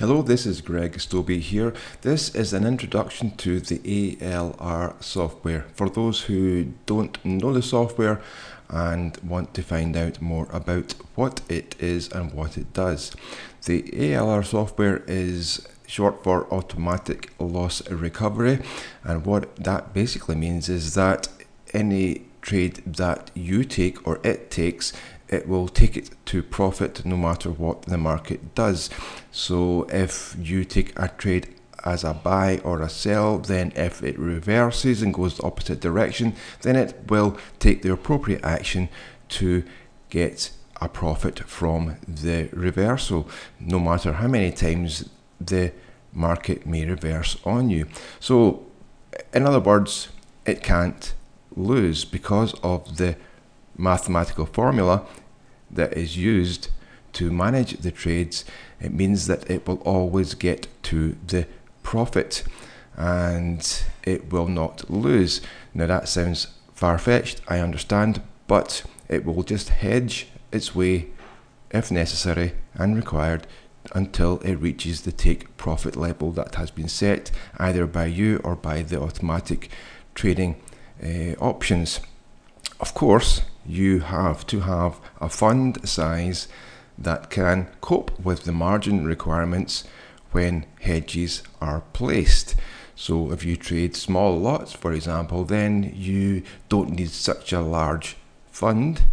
Hello, this is Greg Stobie here. This is an introduction to the ALR software for those who don't know the software and want to find out more about what it is and what it does. The ALR software is short for automatic loss recovery, and what that basically means is that any trade that you take or it takes, it will take it to profit no matter what the market does. So if you take a trade as a buy or a sell, then if it reverses and goes the opposite direction, then it will take the appropriate action to get a profit from the reversal, no matter how many times the market may reverse on you. So in other words, it can't lose because of the mathematical formula that is used to manage the trades. It means that it will always get to the profit and it will not lose. Now that sounds far-fetched, I understand, but it will just hedge its way, if necessary and required, until it reaches the take profit level that has been set either by you or by the automatic trading options. Of course, you have to have a fund size that can cope with the margin requirements when hedges are placed. So if you trade small lots, for example, then you don't need such a large fund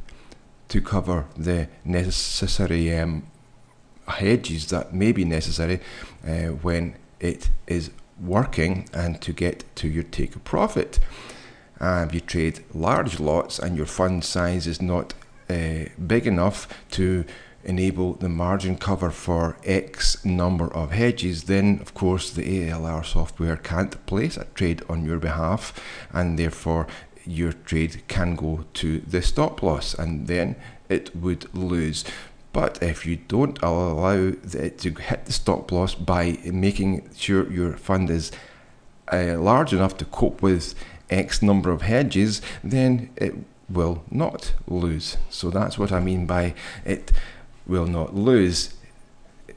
to cover the necessary hedges that may be necessary when it is working and to get to your take profit. If you trade large lots and your fund size is not big enough to enable the margin cover for X number of hedges, then of course the ALR software can't place a trade on your behalf, and therefore your trade can go to the stop loss and then it would lose. But if you don't allow it to hit the stop loss by making sure your fund is large enough to cope with X number of hedges, then it will not lose. So that's what I mean by it will not lose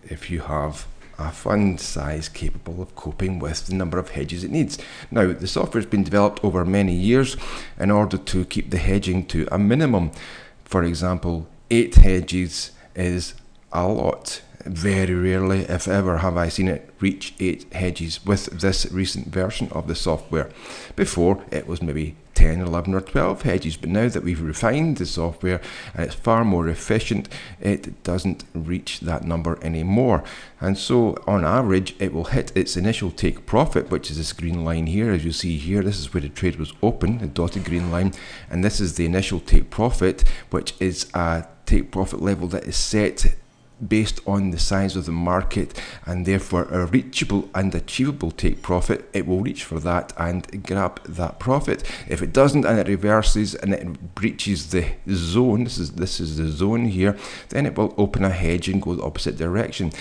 if you have a fund size capable of coping with the number of hedges it needs. Now, the software has been developed over many years in order to keep the hedging to a minimum. For example, 8 hedges is a lot. Very rarely, if ever, have I seen it reach 8 hedges with this recent version of the software. Before, it was maybe 10, 11 or 12 hedges, but now that we've refined the software and it's far more efficient, it doesn't reach that number anymore. And so, on average, it will hit its initial take profit, which is this green line here. As you see here, this is where the trade was open, the dotted green line, and this is the initial take profit, which is a take profit level that is set based on the size of the market, and therefore a reachable and achievable take profit. It will reach for that and grab that profit. If it doesn't and it reverses and it breaches the zone, this is the zone here, then it will open a hedge and go the opposite direction.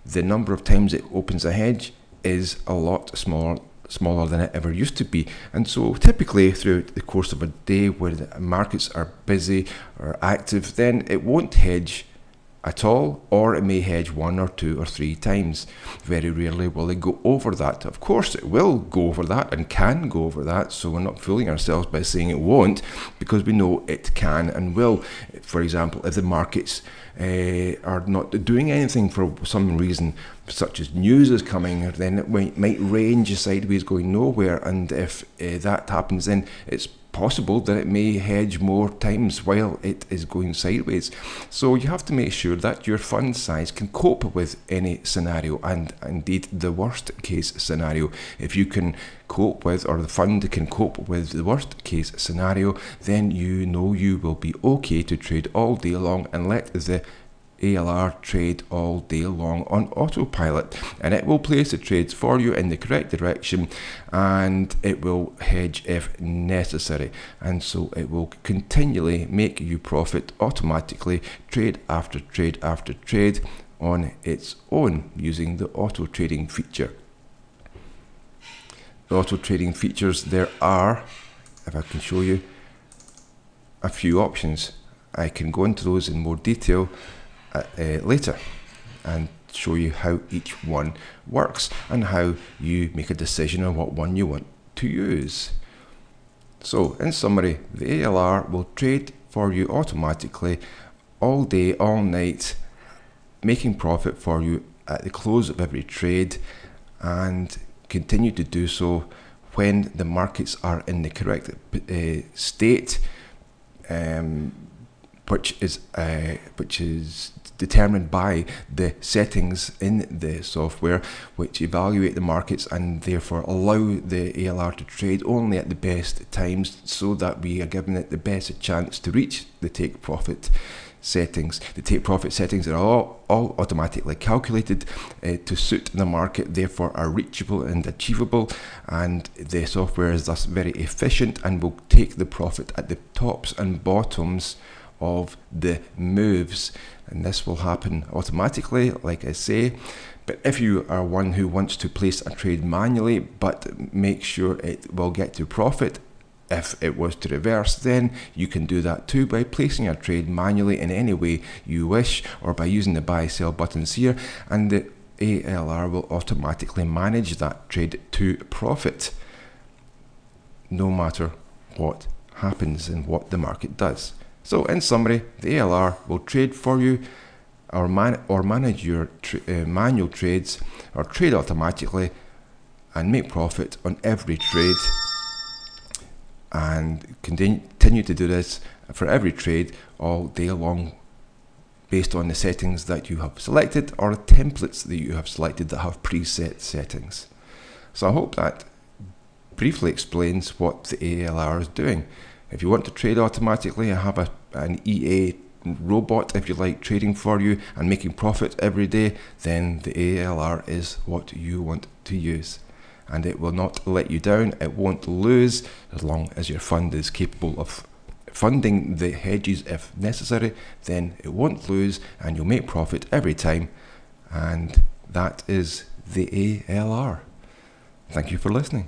The number of times it opens a hedge is a lot smaller than it ever used to be. And so typically throughout the course of a day where the markets are busy or active, then it won't hedge at all, or it may hedge 1 or 2 or 3 times. Very rarely will it go over that. Of course it will go over that and can go over that, so we're not fooling ourselves by saying it won't, because we know it can and will. For example, if the markets are not doing anything for some reason, such as news is coming, then it might range sideways going nowhere, and if that happens, then it's possible that it may hedge more times while it is going sideways. So you have to make sure that your fund size can cope with any scenario, and indeed the worst case scenario. If you can cope with, or the fund can cope with the worst case scenario, then you know you will be okay to trade all day long and let the ALR trade all day long on autopilot, and it will place the trades for you in the correct direction, and it will hedge if necessary, and so it will continually make you profit automatically, trade after trade after trade, on its own using the auto trading feature. The auto trading features, there are, if I can show you, a few options. I can go into those in more detail later and show you how each one works and how you make a decision on what one you want to use. So in summary, the ALR will trade for you automatically all day, all night, making profit for you at the close of every trade, and continue to do so when the markets are in the correct state, which is determined by the settings in the software, which evaluate the markets and therefore allow the ALR to trade only at the best times, so that we are giving it the best chance to reach the take profit settings. The take profit settings are all automatically calculated to suit the market, therefore are reachable and achievable, and the software is thus very efficient and will take the profit at the tops and bottoms of the moves, and this will happen automatically, like I say. But if you are one who wants to place a trade manually but make sure it will get to profit if it was to reverse, then you can do that too by placing a trade manually in any way you wish, or by using the buy sell buttons here, and the ALR will automatically manage that trade to profit no matter what happens and what the market does. So in summary, the ALR will trade for you or manage your manual trades, or trade automatically and make profit on every trade, and continue to do this for every trade all day long, based on the settings that you have selected or templates that you have selected that have preset settings. So I hope that briefly explains what the ALR is doing. If you want to trade automatically and have an EA robot, if you like, trading for you and making profit every day, then the ALR is what you want to use. And it will not let you down, it won't lose, as long as your fund is capable of funding the hedges if necessary. Then it won't lose and you'll make profit every time. And that is the ALR. Thank you for listening.